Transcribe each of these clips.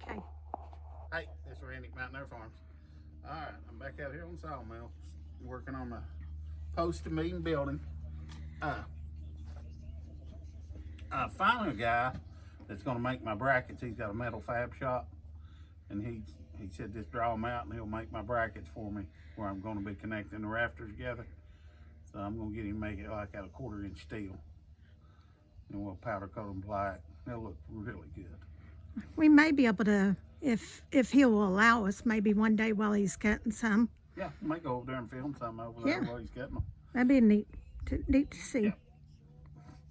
Okay. Hey, this is Randy, Mountain Air Farms. All right, I'm back out here on Sawmill, working on my post-meeting building. Uh, I found a guy that's going to make my brackets. He's got a metal fab shop, and he said just draw them out and he'll make my brackets for me, where I'm going to be connecting the rafters together. So I'm going to get him to make it like out of 1/4-inch steel, and we'll powder coat them black. They'll look really good. We may be able to, if he will allow us, maybe one day while he's cutting some. Yeah, I might go over there and film some over there while he's cutting them. That'd be neat to see. Yeah.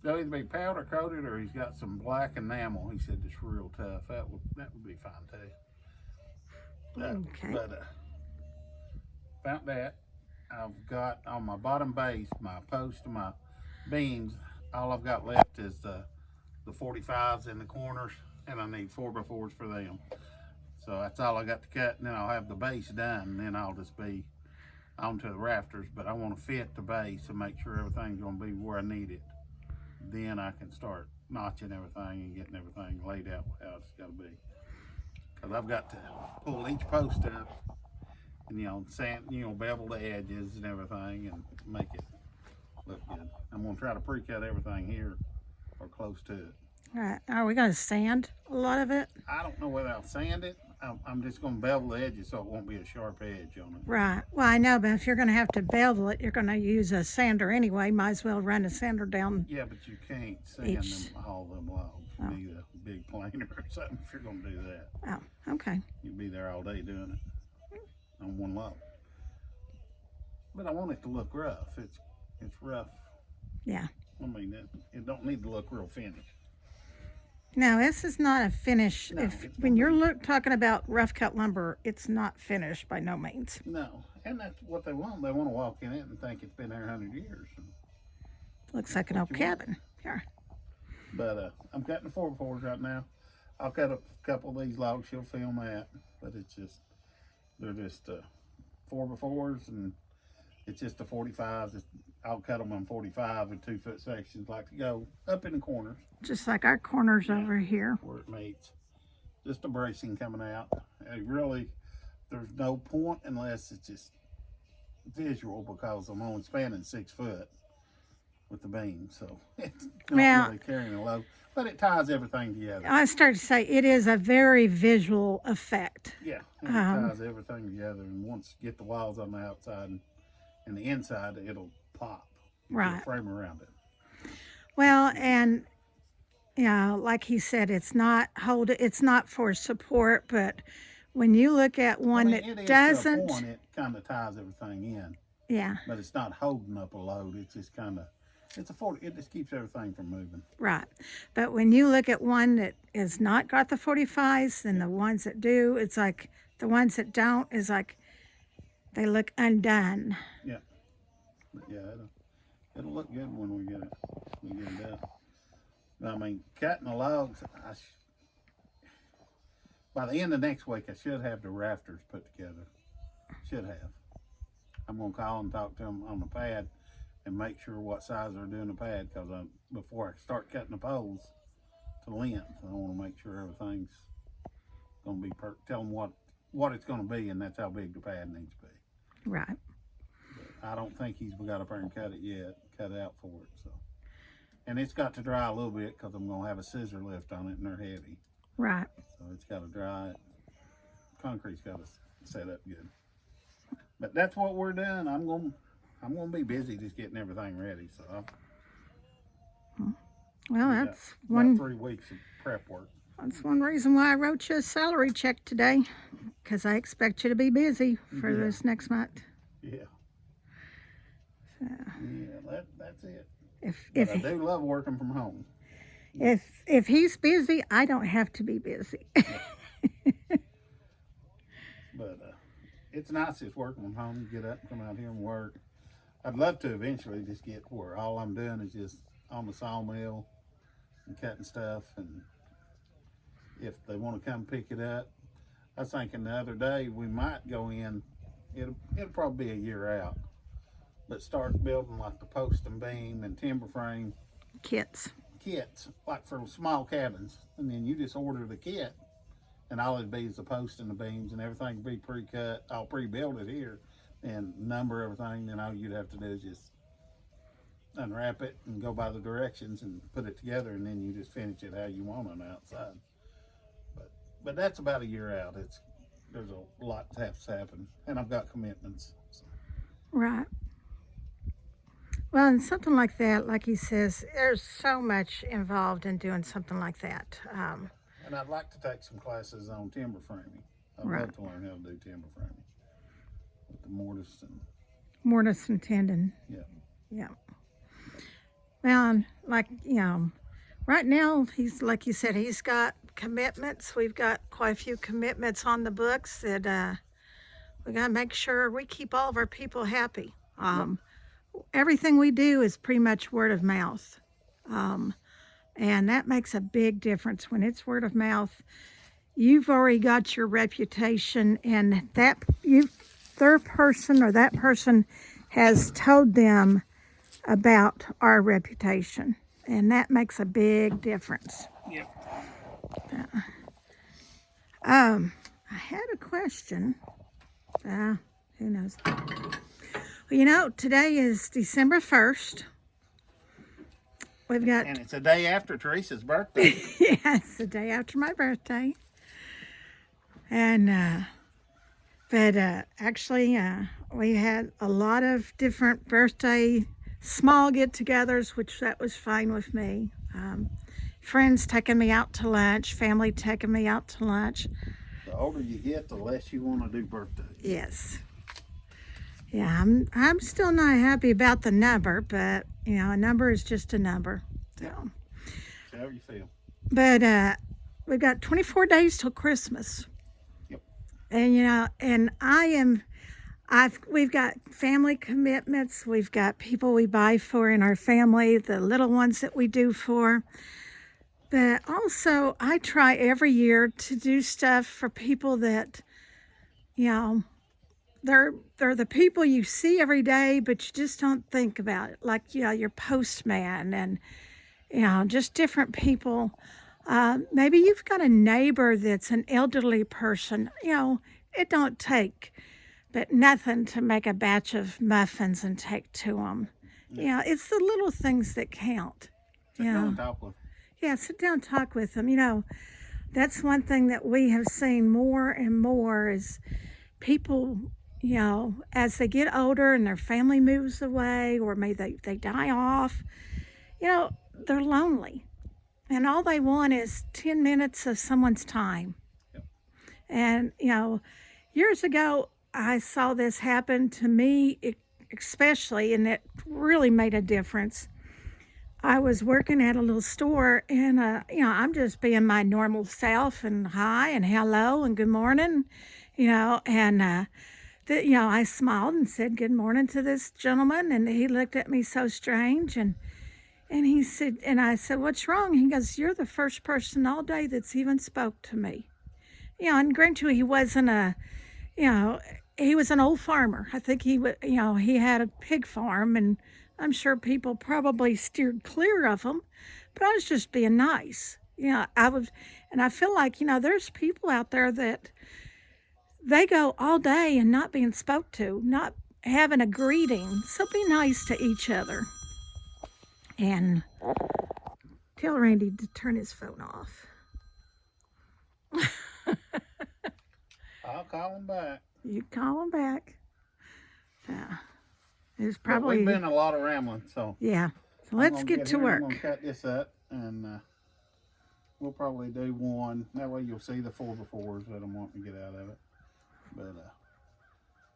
They'll either be powder coated or he's got some black enamel. He said it's real tough. That would be fine too. Okay. But found that. I've got on my bottom base, my post and my beams, all I've got left is the 45s in the corners, and I need 4x4s for them. So that's all I got to cut, and then I'll have the base done, and then I'll just be onto the rafters. But I want to fit the base and make sure everything's going to be where I need it. Then I can start notching everything and getting everything laid out how it's got to be. Because I've got to pull each post up and, sand, bevel the edges and everything and make it look good. I'm going to try to pre-cut everything here or close to it. All right. Are we going to sand a lot of it? I don't know whether I'll sand it. I'm just going to bevel the edges so it won't be a sharp edge on it. Right. Well, I know, but if you're going to have to bevel it, you're going to use a sander anyway. Might as well run a sander down. Yeah, but you can't sand them, all them logs. You need a big planer or something if you're going to do that. Oh, okay. You'll be there all day doing it on one log. But I want it to look rough. It's rough. Yeah. I mean, it don't need to look real finished. No, this is not a finish. No, When you're talking about rough cut lumber, it's not finished by no means. No, and that's what they want. They want to walk in it and think it's been there 100 years. Looks like an old cabin. Here. But I'm cutting the 4x4s right now. I'll cut a couple of these logs. She'll film that. But they're just 4x4s, and it's just the 45s. I'll cut them on 45 in 2-foot sections, like to go up in the corners. Just like our corners over here. Where it meets. Just a bracing coming out. There's no point unless it's just visual, because I'm only spanning 6 foot with the beam. So it's not really carrying a load. But it ties everything together. I started to say it is a very visual effect. Yeah, it ties everything together. And once you get the walls on the outside and the inside, it'll pop. Right. Frame around it. Well, and like he said, it's not for support, but when you look at one that doesn't, to a point, it kind of ties everything in. Yeah. But it's not holding up a load. It's just kind of, it just keeps everything from moving. Right. But when you look at one that has not got the 45s and the ones that do, it's like the ones that don't is like they look undone. Yeah. But yeah, it'll look good when we get it done. I mean, cutting the logs, by the end of next week, I should have the rafters put together. Should have. I'm going to call and talk to them on the pad and make sure what size they're doing the pad, because before I start cutting the poles to length, I want to make sure everything's going to be perfect. Tell them what it's going to be, and that's how big the pad needs to be. Right. But I don't think he's got up there and cut it out for it. So, and it's got to dry a little bit, because I'm going to have a scissor lift on it, and they're heavy. Right. So it's got to dry. Concrete's got to set up good. But that's what we're doing. I'm going to be busy just getting everything ready. So well, that's about 3 weeks of prep work. That's one reason why I wrote you a salary check today, because I expect you to be busy for this next month. Yeah. So, yeah, that's it. If I do love working from home. If he's busy, I don't have to be busy. But it's nice just working from home. Get up, come out here and work. I'd love to eventually just get where all I'm doing is just on the sawmill and cutting stuff. And if they want to come pick it up, I was thinking the other day we might go in. It'll probably be a year out, but start building like the post and beam and timber frame kits, like for small cabins, and then you just order the kit and all it'd be is the post and the beams and everything would be pre-cut. I'll pre-build it here and number everything. Then all you'd have to do is just unwrap it and go by the directions and put it together, and then you just finish it how you want on the outside. But that's about a year out. There's a lot that has to happen, and I've got commitments. So. Right. Well, and something like that, like he says, there's so much involved in doing something like that. And I'd like to take some classes on timber framing. I'd Right. love to learn how to do timber framing with the mortise and Mortise and tendon. yeah. Yeah. Well, like, right now, he's, like you said, he's got commitments. We've got quite a few commitments on the books that we got to make sure we keep all of our people happy. Everything we do is pretty much word of mouth. And that makes a big difference. When it's word of mouth, you've already got your reputation, and their person or that person has told them about our reputation, and that makes a big difference. Yep. I had a question. Who knows? Well, today is December 1st. We've got And it's a day after Teresa's birthday. yeah, it's the day after my birthday. And but actually we had a lot of different birthday small get-togethers, which that was fine with me. Friends taking me out to lunch, family taking me out to lunch. The older you get, the less you want to do birthdays. Yes. Yeah, I'm still not happy about the number, but a number is just a number. So. How you feel? But we've got 24 days till Christmas. Yep. And we've got family commitments. We've got people we buy for in our family, the little ones that we do for. But also, I try every year to do stuff for people that, they're the people you see every day, but you just don't think about it. Like, your postman and, just different people. Maybe you've got a neighbor that's an elderly person. It don't take but nothing to make a batch of muffins and take to them. It's the little things that count. Sit down and talk with them. Yeah, sit down and talk with them. That's one thing that we have seen more and more is people, as they get older and their family moves away or maybe they die off, they're lonely. And all they want is 10 minutes of someone's time. Yep. And, years ago, I saw this happen to me, especially, and it really made a difference. I was working at a little store, and I'm just being my normal self, and hi, and hello, and good morning, and I smiled and said good morning to this gentleman, and he looked at me so strange, and he said, and I said, what's wrong? He goes, you're the first person all day that's even spoke to me. And granted, he wasn't he was an old farmer. I think he had a pig farm, and I'm sure people probably steered clear of him, but I was just being nice. And I feel like, there's people out there that they go all day and not being spoke to, not having a greeting. So be nice to each other. And tell Randy to turn his phone off. I'll call him back. You call him back. It's But probably we've been a lot of rambling, so yeah. So I'm let's gonna get to here, I'm work. gonna cut this up, and we'll probably do one. That way you'll see the 4x4s that I'm wanting to get out of it. But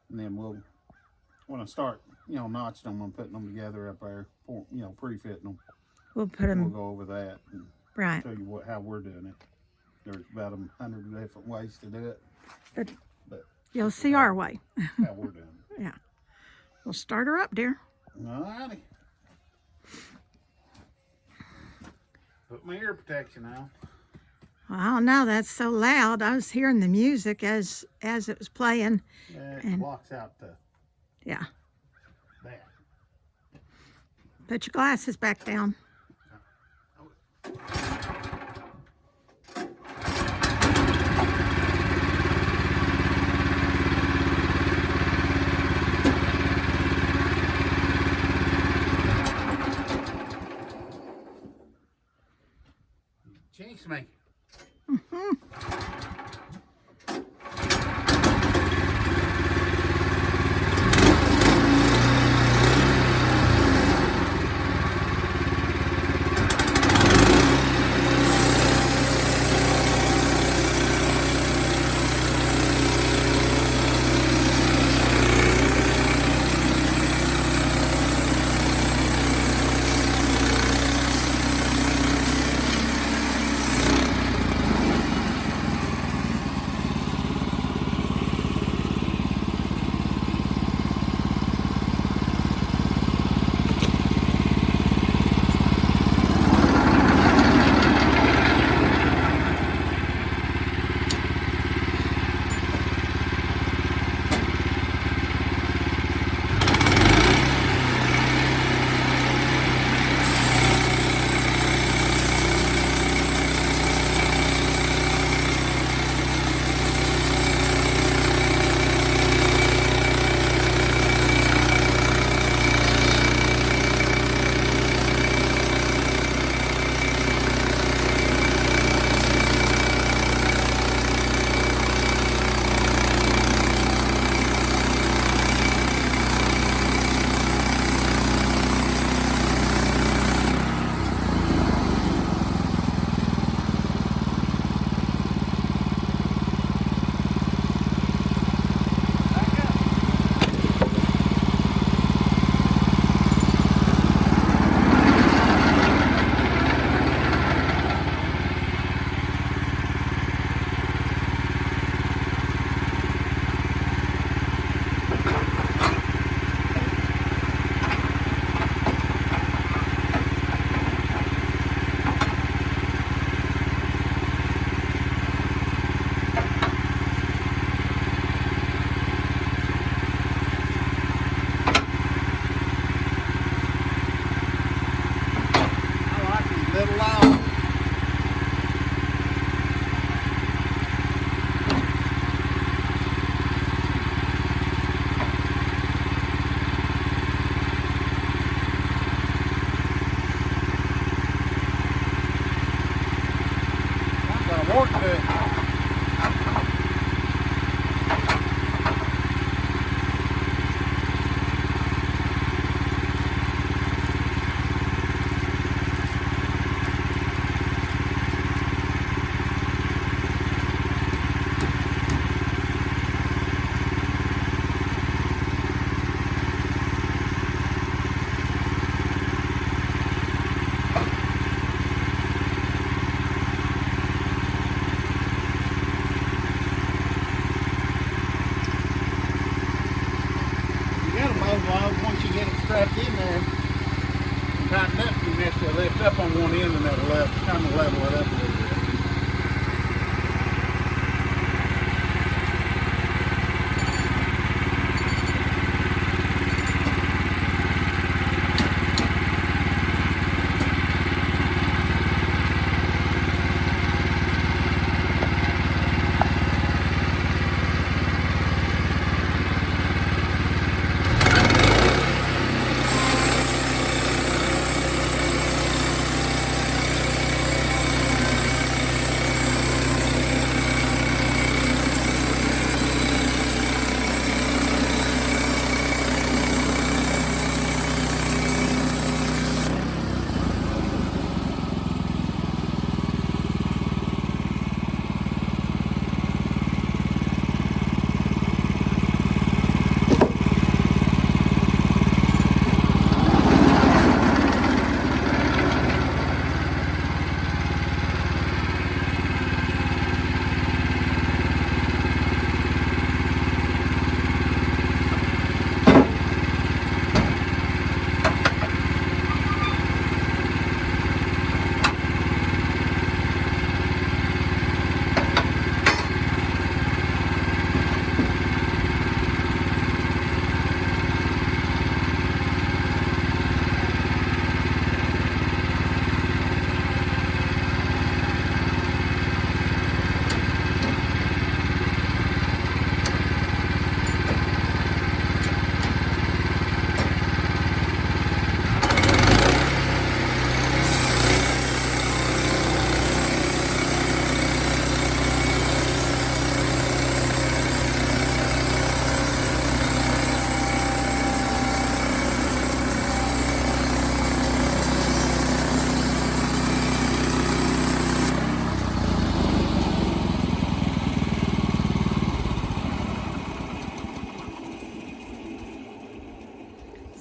and then when I start, notching them and putting them together up there, pre-fitting them, We'll put we'll him go over that and right. show you how we're doing it. There's about 100 different ways to do it, But but you'll see our way. how we're doing it. Yeah. We'll start her up, dear. Alrighty. Put my ear protection on. Well, no, that's so loud. I was hearing the music as it was playing. That And- blocks out Yeah. that. Put your glasses back down.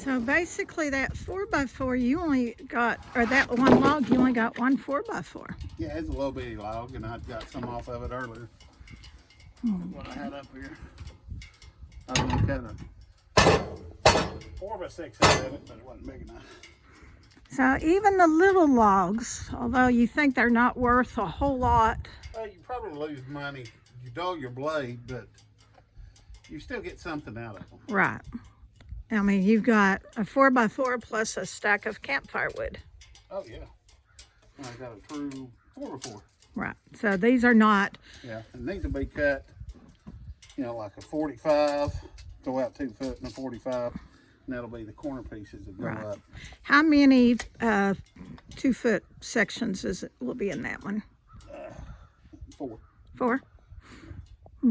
So basically that 4x4 you only got, or that one log you only got one 4x4. Yeah, it's a little bitty log, and I got some off of it earlier. What I had up here. I was gonna cut a 4x6 out of it, but it wasn't big enough. So even the little logs, although you think they're not worth a whole lot, Well, you probably lose money. You dull your blade, but you still get something out of them. right. I mean, you've got a 4x4 plus a stack of campfire wood. Oh yeah, I got a true 4x4. Right. So these are not, Yeah, and these will be cut, you know, like a 45, go out 2 foot and a 45, and that'll be the corner pieces that go Right. up. how many 2-foot sections will be in that one? 4, 4?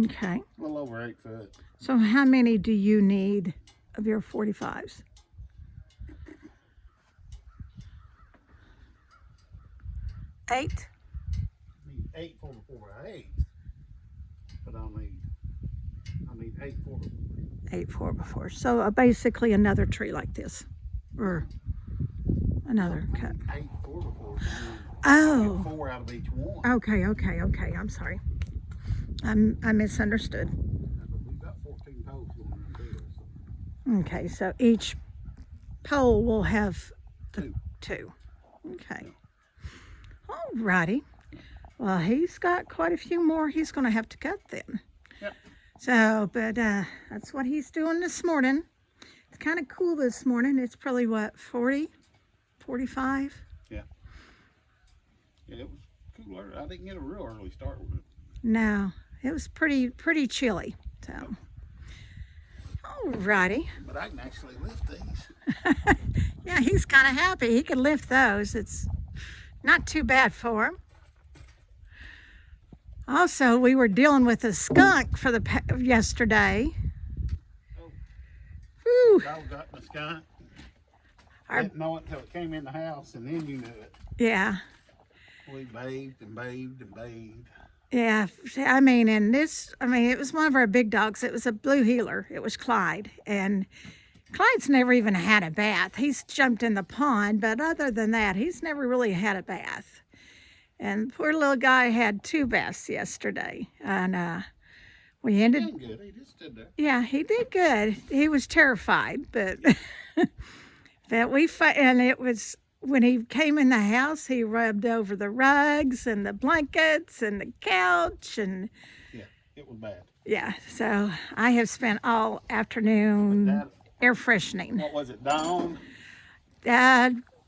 Okay. a little over 8 foot. So how many do you need of your 45s? Eight? Need 8 4x4, but I need 8 4x4. 8 4x4. So basically another tree like this, or another cut. 8 4x4. Oh. 4 out of each one. Okay. I'm sorry. I misunderstood. We've got 14 poles going up there. So. Okay, so each pole will have 2. 2. Okay. All righty. Well, he's got quite a few more he's going to have to cut then. Yep. So, but that's what he's doing this morning. It's kind of cool this morning. It's probably what, 40, 45? Yeah, it was cooler. I didn't get a real early start with it. No, it was pretty chilly. So, all righty. But I can actually lift these. Yeah, he's kind of happy. He can lift those. It's not too bad for him. Also, we were dealing with a skunk for yesterday. Oh. Whew. Dog got in the skunk. Our- Didn't know it until it came in the house, and then you knew it. Yeah, We bathed and bathed and bathed. yeah. I mean, it was one of our big dogs. It was a blue heeler. It was Clyde. And Clyde's never even had a bath. He's jumped in the pond, but other than that, he's never really had a bath. And poor little guy had 2 baths yesterday. And we ended, Did good. He just stood there. yeah, he did good. He was terrified, but and it was, when he came in the house, he rubbed over the rugs and the blankets and the couch, and Yeah, it was bad. yeah, so I have spent all afternoon That, air freshening. what was it, Dawn?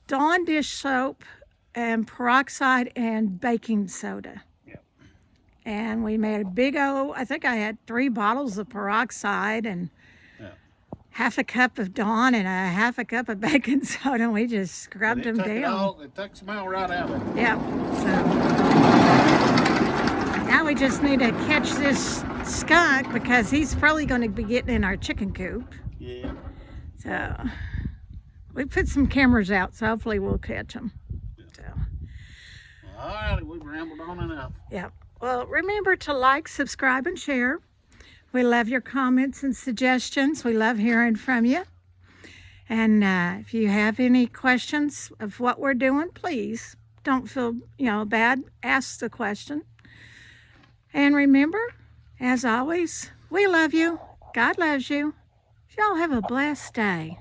Dawn dish soap and peroxide and baking soda. Yep. And we made a big I think I had 3 bottles of peroxide and Yeah. half a cup of Dawn and a half a cup of baking soda, and we just scrubbed But it them took down. It took the smell right out of it. Yep. So now we just need to catch this skunk because he's probably going to be getting in our chicken coop. Yeah. So we put some cameras out, so hopefully we'll catch them. So, All right, we've rambled on enough. yeah. Well, remember to like, subscribe, and share. We love your comments and suggestions. We love hearing from you. And if you have any questions of what we're doing, please don't feel bad. Ask the question. And remember, as always, we love you. God loves you. Y'all have a blessed day.